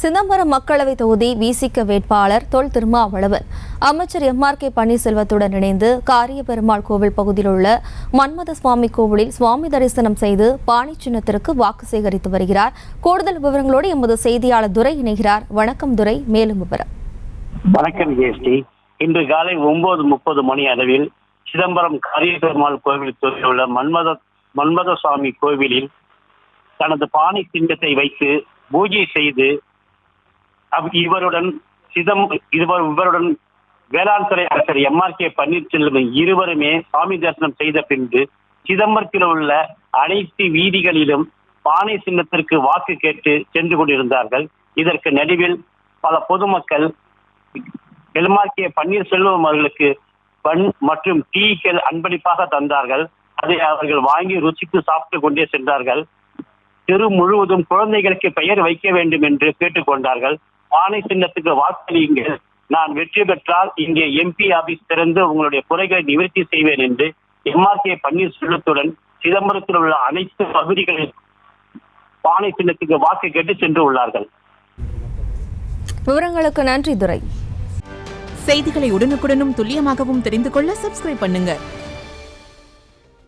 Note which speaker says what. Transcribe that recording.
Speaker 1: சிதம்பரம் மக்களவை தொகுதி விசிக வேட்பாளர் தொல் திருமாவளவன் அமைச்சர் MRK பன்னீர்செல்வத்துடன் இணைந்து காரியபெருமாள் கோவில் பகுதியில் உள்ள மன்மத சுவாமி கோவிலில் சுவாமி தரிசனம் செய்து பாணி சின்னத்திற்கு வாக்கு சேகரித்து வருகிறார். கூடுதல் விவரங்களோடு எமது செய்தியாளர் துரை இணைகிறார். வணக்கம் துரை, மேலும் விவரம்.
Speaker 2: வணக்கம் ஜெயஸ்ரீ. இன்று காலை 9:30 மணி அளவில் சிதம்பரம் காரியபெருமாள் கோவில் தொகுதியில் உள்ள மன்மத சுவாமி கோவிலில் தனது பாணி சின்னத்தை வைத்து பூஜை செய்து இவருடன் வேளாண் துறை அமைச்சர் MRK பன்னீர்செல்வம் இருவருமே சுவாமி தரிசனம் செய்த பின்பு சிதம்பரத்தில் உள்ள அனைத்து வீதிகளிலும் பானை சின்னத்திற்கு வாக்கு கேட்டு சென்று கொண்டிருந்தார்கள். இதற்கு நடுவில் பல பொதுமக்கள் MRK பன்னீர்செல்வம் அவர்களுக்கு பன் மற்றும் டீக்கள் அன்பளிப்பாக தந்தார்கள். அதை அவர்கள் வாங்கி ருசித்து சாப்பிட்டு கொண்டே சென்றார்கள். தெரு முழுவதும் குழந்தைகளுக்கு பெயர் வைக்க வேண்டும் என்று கேட்டுக்கொண்டார்கள். பானை சின்னத்துக்கு வாக்களியுங்கள், நான் வெற்றி பெற்றால் இங்கே MP ஆபீஸ் திறந்து உங்களுடைய குறைகளை நிவர்த்தி செய்வேன் என்று MRK பன்னீர்செல்வத்துடன் சிதம்பரத்தில் உள்ள அனைத்து பகுதிகளில் பானை சின்னத்துக்கு வாக்கு கேட்டு சென்று உள்ளார்கள்.
Speaker 1: விவரங்களுக்கு நன்றி துரை.
Speaker 3: செய்திகளை உடனுக்குடனும் துல்லியமாகவும் தெரிந்து கொள்ள சப்ஸ்கிரைப் பண்ணுங்க.